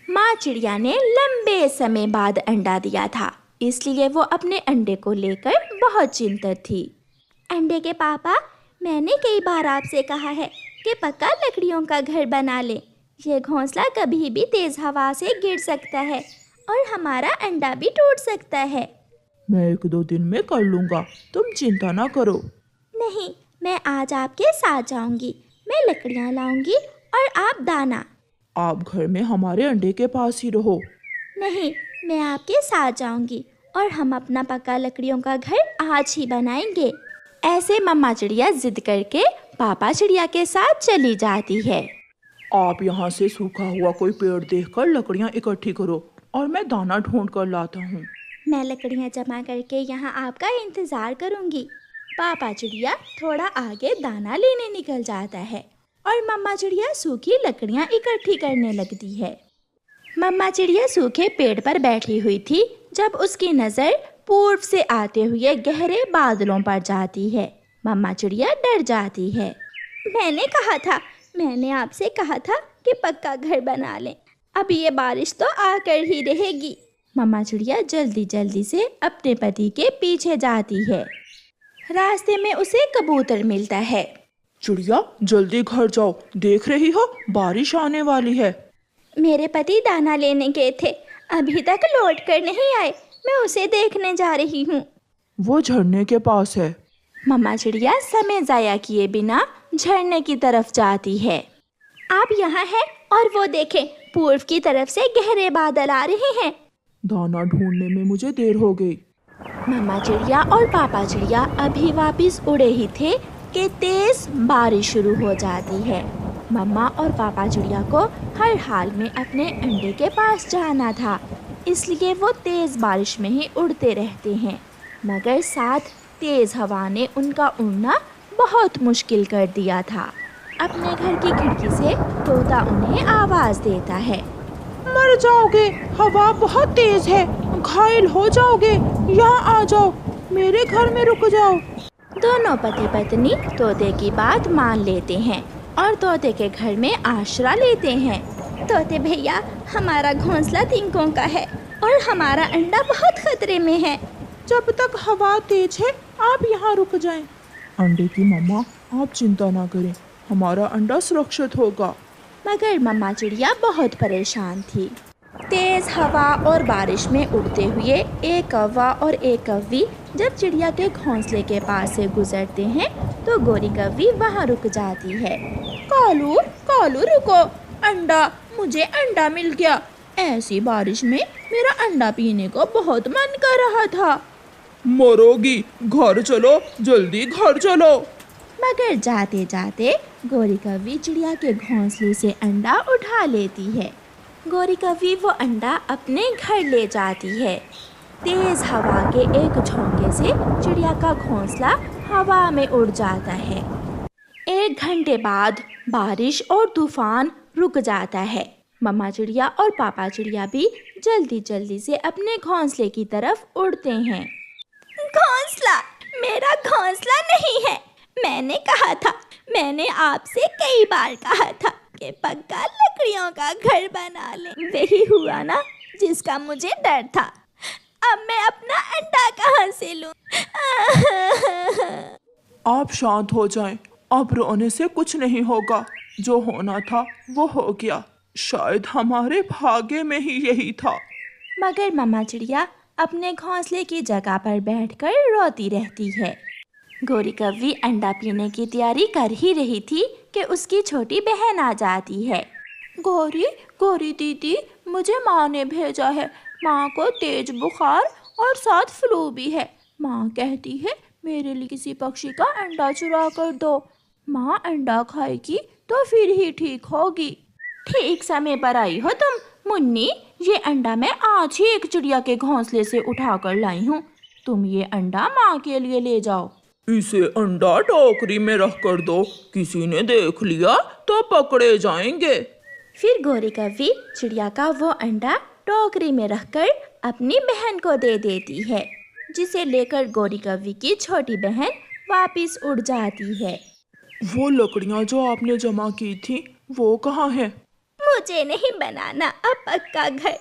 माँ चिड़िया ने लंबे समय बाद अंडा दिया था, इसलिए वो अपने अंडे को लेकर बहुत चिंतित थी। अंडे के पापा, मैंने कई बार आपसे कहा है कि पक्का लकड़ियों का घर बना ले। ये घोंसला कभी भी तेज हवा से गिर सकता है और हमारा अंडा भी टूट सकता है। मैं 1-2 दिन में कर लूँगा, तुम चिंता ना करो। नहीं, मैं आज आपके साथ जाऊंगी। मैं लकड़ियाँ लाऊंगी और आप दाना। आप घर में हमारे अंडे के पास ही रहो। नहीं, मैं आपके साथ जाऊंगी और हम अपना पक्का लकड़ियों का घर आज ही बनाएंगे। ऐसे मम्मा चिड़िया जिद करके पापा चिड़िया के साथ चली जाती है। आप यहाँ से सूखा हुआ कोई पेड़ देखकर लकड़ियाँ इकट्ठी करो और मैं दाना ढूंढ कर लाता हूँ। मैं लकड़ियाँ जमा करके यहाँ आपका इंतज़ार करूँगी। पापा चिड़िया थोड़ा आगे दाना लेने निकल जाता है और मम्मा चिड़िया सूखी लकड़ियाँ इकट्ठी करने लगती है। मम्मा चिड़िया सूखे पेड़ पर बैठी हुई थी जब उसकी नज़र पूर्व से आते हुए गहरे बादलों पर जाती है। मम्मा चिड़िया डर जाती है। मैंने आपसे कहा था कि पक्का घर बना लें। अब ये बारिश तो आकर ही रहेगी। मम्मा चिड़िया जल्दी जल्दी से अपने पति के पीछे जाती है। रास्ते में उसे कबूतर मिलता है। चिड़िया जल्दी घर जाओ, देख रही हो बारिश आने वाली है। मेरे पति दाना लेने गए थे, अभी तक लौट कर नहीं आए। मैं उसे देखने जा रही हूँ। वो झरने के पास है। मम्मा चिड़िया समय जाया किए बिना झरने की तरफ जाती है। आप यहाँ हैं और वो देखें, पूर्व की तरफ से गहरे बादल आ रहे हैं। दाना ढूंढने में मुझे देर हो गई। मम्मा चिड़िया और पापा चिड़िया अभी वापस उड़े ही थे कि तेज बारिश शुरू हो जाती है। मम्मा और पापा चिड़िया को हर हाल में अपने अंडे के पास जाना था, इसलिए वो तेज बारिश में ही उड़ते रहते हैं। मगर साथ तेज हवा ने उनका उड़ना बहुत मुश्किल कर दिया था। अपने घर की खिड़की से तोता उन्हें आवाज़ देता है। मर जाओगे, हवा बहुत तेज है, घायल हो जाओगे, यहाँ आ जाओ, मेरे घर में रुक जाओ। दोनों पति पत्नी तोते की बात मान लेते हैं और तोते के घर में आश्रय लेते हैं। तोते भैया, हमारा घोंसला तिनकों का है और हमारा अंडा बहुत खतरे में है। जब तक हवा तेज है आप यहाँ रुक जाएं। अंडे की मम्मा, आप चिंता ना करें, हमारा अंडा सुरक्षित होगा। मगर मम्मा चिड़िया बहुत परेशान थी। तेज हवा और बारिश में उड़ते हुए एक कौवा और एक कौवी जब चिड़िया के घोंसले के पास से गुजरते हैं तो गोरी कौवी वहाँ रुक जाती है। कालू, कालू रुको, मुझे अंडा मिल गया। ऐसी बारिश में मेरा अंडा पीने को बहुत मन कर रहा था। मरोगी, घर चलो, जल्दी घर चलो। मगर जाते जाते गोरी कौवी चिड़िया के घोंसले से अंडा उठा लेती है। गोरी कौवी वो अंडा अपने घर ले जाती है। तेज हवा के एक झोंके से चिड़िया का घोंसला हवा में उड़ जाता है। 1 घंटे बाद बारिश और तूफान रुक जाता है। मम्मा चिड़िया और पापा चिड़िया भी जल्दी जल्दी से अपने घोंसले की तरफ उड़ते हैं। घोंसला मेरा घोंसला नहीं है। मैंने आपसे कई बार कहा था कि पक्का लकड़ियों का घर बना ले। वही हुआ ना जिसका मुझे डर था। अब मैं अपना अंडा कहाँ से लूं? आप शांत हो जाएं, अब रोने से कुछ नहीं होगा। जो होना था वो हो गया, शायद हमारे भाग्य में ही यही था। मगर मम्मा चिड़िया अपने घोंसले की जगह पर बैठकर रोती रहती है। गोरी कौवी अंडा पीने की तैयारी कर ही रही थी कि उसकी छोटी बहन आ जाती है। गोरी दीदी, मुझे माँ ने भेजा है। माँ को तेज बुखार और साथ फ्लू भी है। माँ कहती है मेरे लिए किसी पक्षी का अंडा चुरा कर दो। माँ अंडा खाएगी तो फिर ही ठीक होगी। ठीक समय पर आई हो तुम मुन्नी। ये अंडा मैं आज ही एक चिड़िया के घोंसले से उठा कर लाई हूँ। तुम ये अंडा माँ के लिए ले जाओ। इसे अंडा टोकरी में रख कर दो, किसी ने देख लिया तो पकड़े जाएंगे। फिर गोरी कौवी चिड़िया का वो अंडा टोकरी में रखकर अपनी बहन को दे देती है, जिसे लेकर गोरी कौवी की छोटी बहन वापस उड़ जाती है। वो लकड़ियाँ जो आपने जमा की थी वो कहाँ है? मुझे नहीं बनाना अब पक्का घर,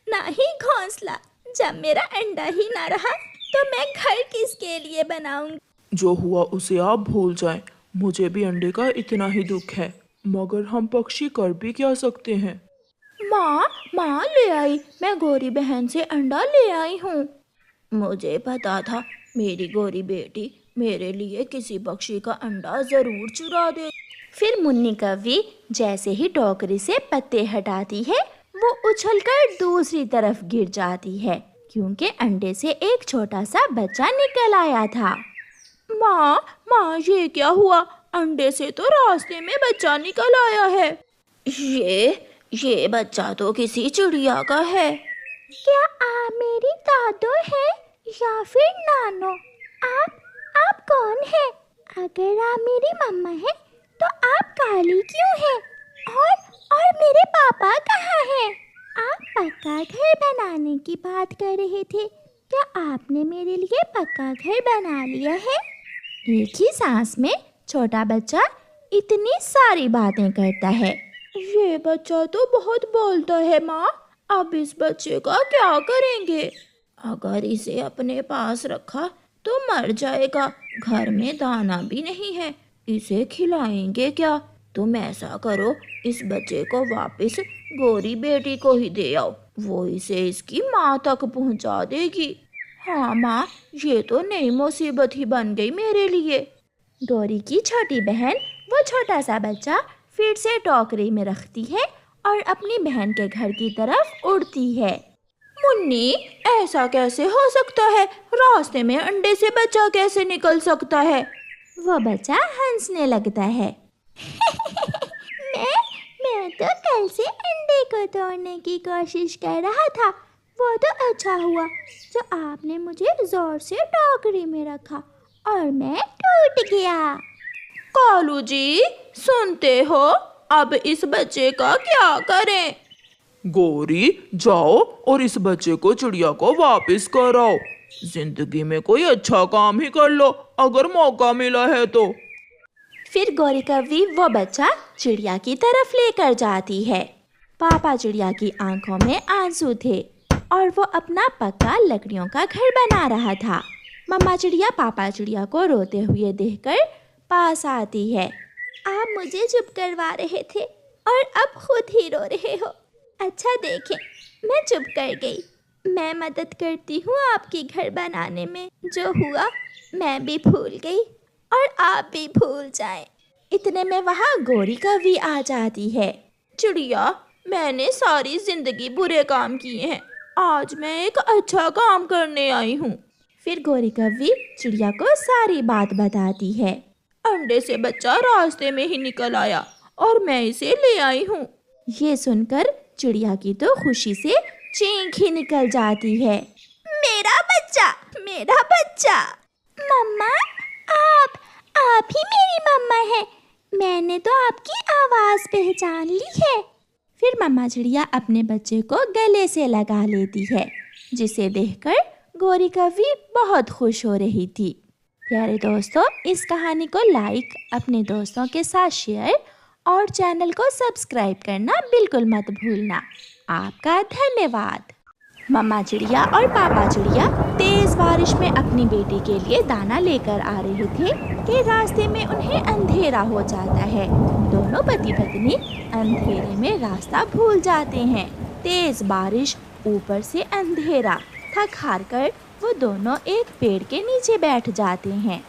ना ही घोंसला। जब मेरा अंडा ही ना रहा तो मैं घर किसके लिए बनाऊंगी। जो हुआ उसे आप भूल जाएं। मुझे भी अंडे का इतना ही दुख है, मगर हम पक्षी कर भी क्या सकते हैं। माँ ले आई, मैं गौरी बहन से अंडा ले आई हूँ। मुझे पता था मेरी गौरी बेटी मेरे लिए किसी पक्षी का अंडा जरूर चुरा दे। फिर मुन्नी कौवी जैसे ही टोकरी से पत्ते हटाती है, वो उछलकर दूसरी तरफ गिर जाती है, क्योंकि अंडे से एक छोटा सा बच्चा निकल आया था। माँ ये क्या हुआ? अंडे से तो रास्ते में बच्चा निकल आया है। ये बच्चा तो किसी चिड़िया का है। क्या आप मेरी दादो है या फिर नानो? आप कौन है? अगर आप मेरी मम्मा है तो आप काली क्यों है? और मेरे पापा कहाँ हैं? आप पक्का घर बनाने की बात कर रहे थे, क्या आपने मेरे लिए पक्का घर बना लिया है? एक ही सांस में छोटा बच्चा इतनी सारी बातें करता है। ये बच्चा तो बहुत बोलता है माँ, अब इस बच्चे का क्या करेंगे? अगर इसे अपने पास रखा तो मर जाएगा। घर में दाना भी नहीं है, इसे खिलाएंगे क्या? तुम ऐसा करो, इस बच्चे को वापस गौरी बेटी को ही दे आओ, वो इसे इसकी माँ तक पहुँचा देगी। हाँ माँ, ये तो नई मुसीबत ही बन गई मेरे लिए। गौरी की छोटी बहन वो छोटा सा बच्चा फिर से टोकरी में रखती है और अपनी बहन के घर की तरफ उड़ती है। मुन्नी, ऐसा कैसे हो सकता है? रास्ते में अंडे से बच्चा कैसे निकल सकता है? वो बच्चा हंसने लगता है। मैं तो कल से अंडे को तोड़ने की कोशिश कर रहा था। वो तो अच्छा हुआ जो आपने मुझे जोर से टोकरी में रखा और मैं टूट गया। कालू जी, सुनते हो? अब इस बच्चे का क्या करें? गौरी, जाओ और इस बच्चे को चिड़िया को वापस कराओ। जिंदगी में कोई अच्छा काम ही कर लो अगर मौका मिला है तो। फिर गौरी कौवी वो बच्चा चिड़िया की तरफ लेकर जाती है। पापा चिड़िया की आंखों में आंसू थे और वो अपना पक्का लकड़ियों का घर बना रहा था। मम्मा चिड़िया पापा चिड़िया को रोते हुए देखकर पास आती है। आप मुझे चुप करवा रहे थे और अब खुद ही रो रहे हो। अच्छा देखें, मैं चुप कर गई। मैं मदद करती हूँ आपके घर बनाने में। जो हुआ मैं भी भूल गई और आप भी भूल जाएं। इतने में वहाँ गौरी कौवी आ जाती है। चिड़िया, मैंने सारी जिंदगी बुरे काम किए हैं, आज मैं एक अच्छा काम करने आई हूँ। फिर गौरी कौवी चिड़िया को सारी बात बताती है। अंडे से बच्चा रास्ते में ही निकल आया और मैं इसे ले आई हूँ। ये सुनकर चिड़िया की तो खुशी से चीख ही निकल जाती है। मेरा बच्चा, मेरा बच्चा। मम्मा, आप ही मेरी मम्मा है। मैंने तो आपकी आवाज़ पहचान ली है। फिर मम्मा चिड़िया अपने बच्चे को गले से लगा लेती है, जिसे देखकर गौरी कौवी बहुत खुश हो रही थी। प्यारे दोस्तों, इस कहानी को लाइक, अपने दोस्तों के साथ शेयर और चैनल को सब्सक्राइब करना बिल्कुल मत भूलना। आपका धन्यवाद। मम्मा चिड़िया और पापा चिड़िया तेज बारिश में अपनी बेटी के लिए दाना लेकर आ रहे थे कि रास्ते में उन्हें अंधेरा हो जाता है। दोनों पति पत्नी अंधेरे में रास्ता भूल जाते हैं। तेज बारिश, ऊपर से अंधेरा, थक हार कर वो दोनों एक पेड़ के नीचे बैठ जाते हैं।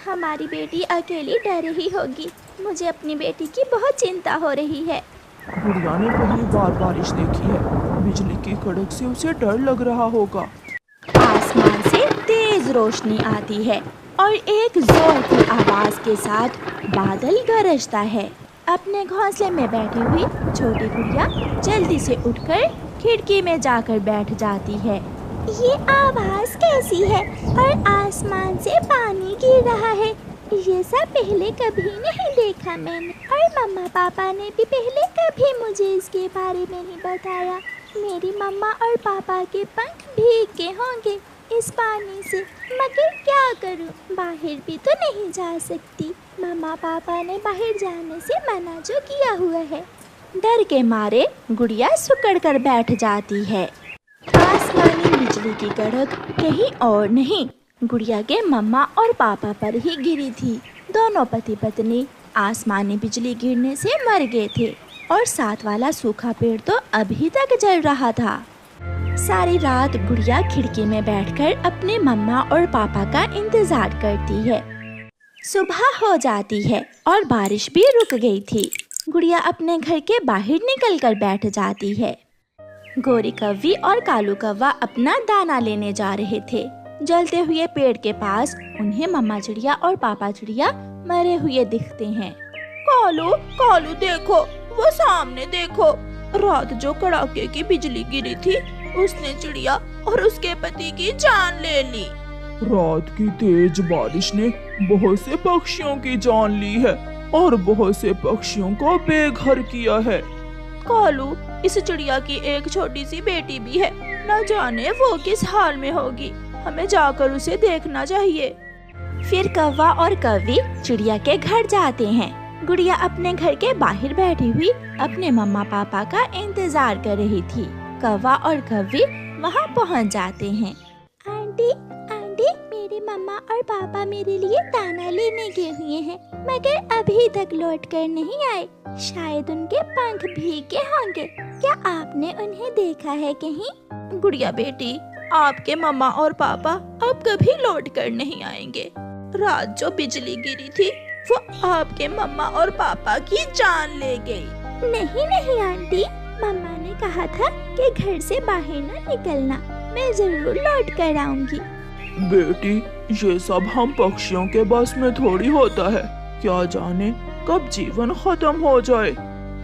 हमारी बेटी अकेली डर रही होगी। मुझे अपनी बेटी की बहुत चिंता हो रही है। गुड़िया ने पहली बार बारिश देखी है, बिजली की कड़क से उसे डर लग रहा होगा। आसमान से तेज रोशनी आती है और एक जोर की आवाज के साथ बादल गरजता है। अपने घोंसले में बैठी हुई छोटी गुड़िया जल्दी से उठकर खिड़की में जाकर बैठ जाती है। ये आवाज़ कैसी है और आसमान से पानी गिर रहा है? ये सब पहले कभी नहीं देखा मैंने, और मम्मा पापा ने भी पहले कभी मुझे इसके बारे में नहीं बताया। मेरी मम्मा और पापा के पंख भीग के होंगे इस पानी से, मगर क्या करूं, बाहर भी तो नहीं जा सकती। मम्मा पापा ने बाहर जाने से मना जो किया हुआ है। डर के मारे गुड़िया सिकुड़ कर बैठ जाती है। आसमानी बिजली की कड़क कहीं और नहीं, गुड़िया के मम्मा और पापा पर ही गिरी थी। दोनों पति पत्नी आसमानी बिजली गिरने से मर गए थे और साथ वाला सूखा पेड़ तो अभी तक जल रहा था। सारी रात गुड़िया खिड़की में बैठकर अपने मम्मा और पापा का इंतजार करती है। सुबह हो जाती है और बारिश भी रुक गई थी। गुड़िया अपने घर के बाहर निकलकर बैठ जाती है। गोरी कव्वी और कालू कव्वा अपना दाना लेने जा रहे थे। जलते हुए पेड़ के पास उन्हें मम्मा चिड़िया और पापा चिड़िया मरे हुए दिखते हैं। कालू कालू देखो, वो सामने देखो, रात जो कड़ाके की बिजली गिरी थी उसने चिड़िया और उसके पति की जान ले ली। रात की तेज बारिश ने बहुत से पक्षियों की जान ली है और बहुत से पक्षियों को बेघर किया है। कालू, इस चिड़िया की एक छोटी सी बेटी भी है, न जाने वो किस हाल में होगी। हमें जाकर उसे देखना चाहिए। फिर कव्वा और कव्वी चिड़िया के घर जाते हैं। गुड़िया अपने घर के बाहर बैठी हुई अपने मम्मा पापा का इंतजार कर रही थी। कव्वा और कव्वी वहाँ पहुँच जाते हैं। आंटी आंटी, मेरे मम्मा और पापा मेरे लिए दाना लेने गए हुए हैं, मगर अभी तक लौट कर नहीं आए। शायद उनके पंख भीगे होंगे। क्या आपने उन्हें देखा है कहीं? गुड़िया बेटी, आपके मम्मा और पापा अब कभी लौट कर नहीं आएंगे। रात जो बिजली गिरी थी वो आपके मम्मा और पापा की जान ले गई। नहीं नहीं आंटी, मम्मा ने कहा था कि घर से बाहर न निकलना, मैं जरूर लौट कर आऊंगी। बेटी, ये सब हम पक्षियों के बस में थोड़ी होता है। क्या जाने कब जीवन खत्म हो जाए।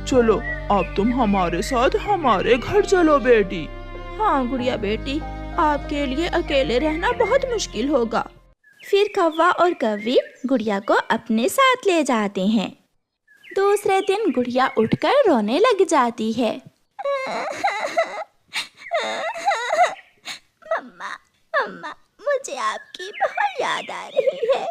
चलो अब तुम हमारे साथ हमारे घर चलो बेटी। हाँ गुड़िया बेटी, आपके लिए अकेले रहना बहुत मुश्किल होगा। फिर कव्वा और कव्वी गुड़िया को अपने साथ ले जाते हैं। दूसरे दिन गुड़िया उठकर रोने लग जाती है। मम्मा मम्मा, मुझे आपकी बहुत याद आ रही है।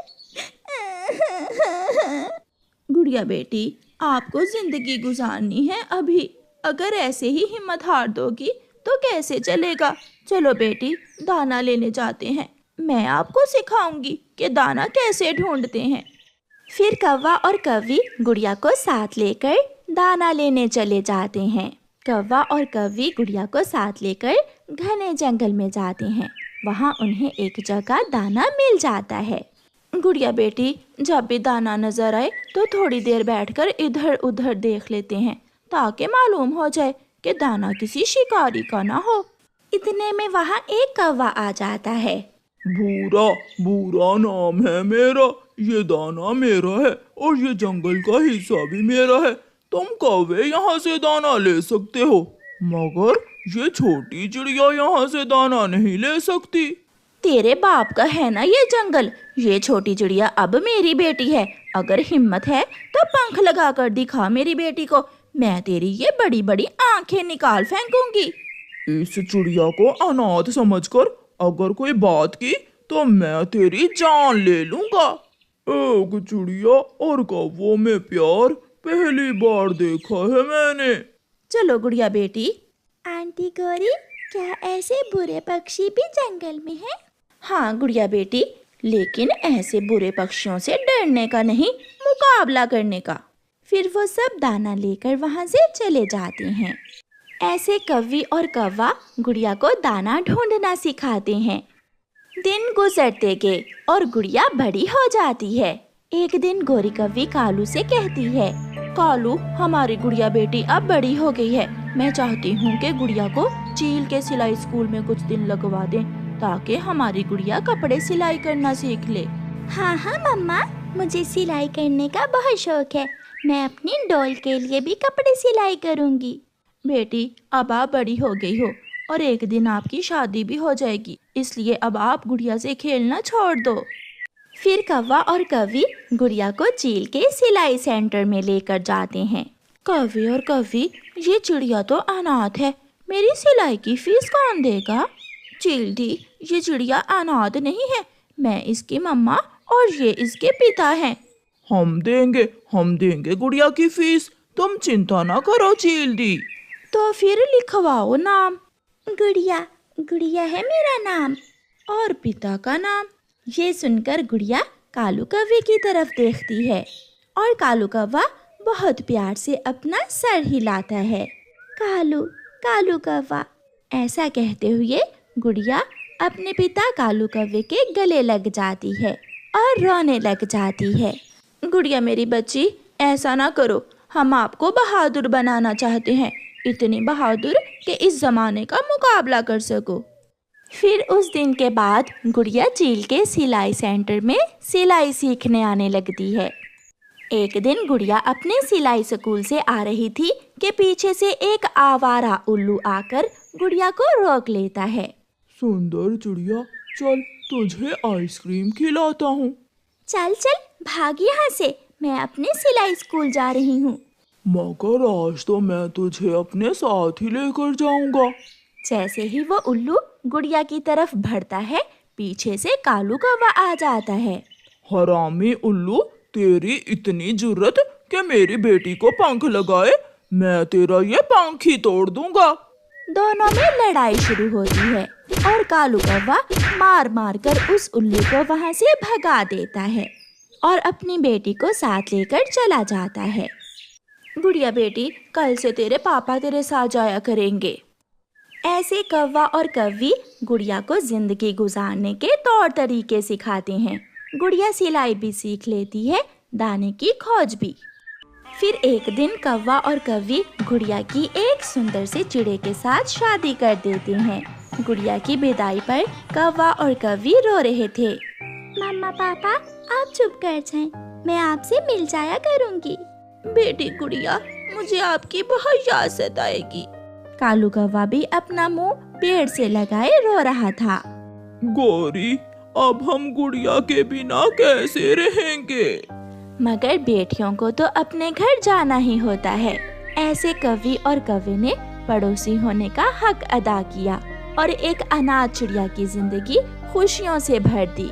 गुड़िया बेटी, आपको जिंदगी गुजारनी है अभी। अगर ऐसे ही हिम्मत हार दोगी तो कैसे चलेगा। चलो बेटी, दाना लेने जाते हैं। मैं आपको सिखाऊंगी कि दाना कैसे ढूंढते हैं। फिर कव्वा और कव्वी गुड़िया को साथ लेकर दाना लेने चले जाते हैं। कव्वा और कव्वी गुड़िया को साथ लेकर घने जंगल में जाते हैं। वहाँ उन्हें एक जगह दाना मिल जाता है। गुड़िया बेटी, जब भी दाना नजर आए तो थोड़ी देर बैठकर इधर उधर देख लेते हैं, ताकि मालूम हो जाए कि दाना किसी शिकारी का ना हो। इतने में वहाँ एक कौवा आ जाता है। भूरा, भूरा नाम है मेरा, ये दाना मेरा है और ये जंगल का हिस्सा भी मेरा है। तुम कौवे यहाँ से दाना ले सकते हो, मगर ये छोटी चिड़िया यहाँ से दाना नहीं ले सकती। तेरे बाप का है ना ये जंगल। ये छोटी चिड़िया अब मेरी बेटी है। अगर हिम्मत है तो पंख लगाकर दिखा मेरी बेटी को, मैं तेरी ये बड़ी बड़ी आंखें निकाल फेंकूंगी। इस चिड़िया को अनाथ समझकर अगर कोई बात की तो मैं तेरी जान ले लूंगा। एक चिड़िया और कौवों में प्यार पहली बार देखा है मैंने। चलो गुड़िया बेटी। आंटी गौरी, क्या ऐसे बुरे पक्षी भी जंगल में हैं? हाँ गुड़िया बेटी, लेकिन ऐसे बुरे पक्षियों से डरने का नहीं, मुकाबला करने का। फिर वो सब दाना लेकर वहाँ से चले जाते हैं। ऐसे कव्वी और कौवा गुड़िया को दाना ढूंढना सिखाते हैं। दिन गुजरते गए और गुड़िया बड़ी हो जाती है। एक दिन गोरी कव्वी कालू से कहती है, कालू, हमारी गुड़िया बेटी अब बड़ी हो गई है। मैं चाहती हूँ कि गुड़िया को चील के सिलाई स्कूल में कुछ दिन लगवा दें, ताकि हमारी गुड़िया कपड़े सिलाई करना सीख ले। हाँ हाँ मम्मा, मुझे सिलाई करने का बहुत शौक है। मैं अपनी डॉल के लिए भी कपड़े सिलाई करूँगी। बेटी, अब आप बड़ी हो गई हो और एक दिन आपकी शादी भी हो जाएगी, इसलिए अब आप गुड़िया से खेलना छोड़ दो। फिर कौवा और कव्वी गुड़िया को चील के सिलाई सेंटर में लेकर जाते हैं। कव्वी और कव्वी, ये चिड़िया तो अनाथ है, मेरी सिलाई की फीस कौन देगा? चील दी, ये चिड़िया अनाथ नहीं है, मैं इसकी मम्मा और ये इसके पिता हैं। हम देंगे गुड़िया की फीस। तुम चिंता ना करो चील दी। तो फिर लिखवाओ नाम। गुड़िया, गुड़िया है मेरा नाम। और पिता का नाम? ये सुनकर गुड़िया कालू कौवे की तरफ देखती है और कालू कौवा बहुत प्यार से अपना सर हिलाता है। कालू, कालू कौवा, ऐसा कहते हुए गुड़िया अपने पिता कालू कौवे के गले लग जाती है और रोने लग जाती है। गुड़िया मेरी बच्ची, ऐसा ना करो, हम आपको बहादुर बनाना चाहते हैं, इतनी बहादुर कि इस जमाने का मुकाबला कर सको। फिर उस दिन के बाद गुड़िया चील के सिलाई सेंटर में सिलाई सीखने आने लगती है। एक दिन गुड़िया अपने सिलाई स्कूल से आ रही थी कि पीछे से एक आवारा उल्लू आकर गुड़िया को रोक लेता है। सुंदर चिड़िया, चल तुझे आइसक्रीम खिलाता हूँ। चल चल भाग यहाँ से, मैं अपने सिलाई स्कूल जा रही हूँ। मगर आज तो मैं तुझे अपने साथ ही लेकर जाऊंगा। जैसे ही वो उल्लू गुड़िया की तरफ बढ़ता है, पीछे से कालू कौवा आ जाता है। हरामी उल्लू, तेरी इतनी जुर्रत कि मेरी बेटी को पंख लगाए, मैं तेरा ये पंख ही तोड़ दूंगा। दोनों में लड़ाई शुरू होती है और कालू कौवा मार मार कर उस उल्लू को वहां से भगा देता है और अपनी बेटी को साथ लेकर चला जाता है। गुड़िया बेटी, कल से तेरे पापा तेरे साथ जाया करेंगे। ऐसे कौवा और कौवी गुड़िया को जिंदगी गुजारने के तौर तरीके सिखाते हैं। गुड़िया सिलाई भी सीख लेती है, दाने की खोज भी। फिर एक दिन कौवा और कौवी गुड़िया की एक सुंदर से चिड़े के साथ शादी कर देते हैं। गुड़िया की विदाई पर कौवा और कौवी रो रहे थे। मम्मा पापा, आप चुप कर जाएं, मैं आपसे मिल जाया करूँगी। बेटी गुड़िया, मुझे आपकी बहुत याद सताएगी। कालू कौवा भी अपना मुंह पेड़ से लगाए रो रहा था। गौरी, अब हम गुड़िया के बिना कैसे रहेंगे? मगर बेटियों को तो अपने घर जाना ही होता है। ऐसे कवि और कवि ने पड़ोसी होने का हक अदा किया और एक अनाथ चिड़िया की जिंदगी खुशियों से भर दी।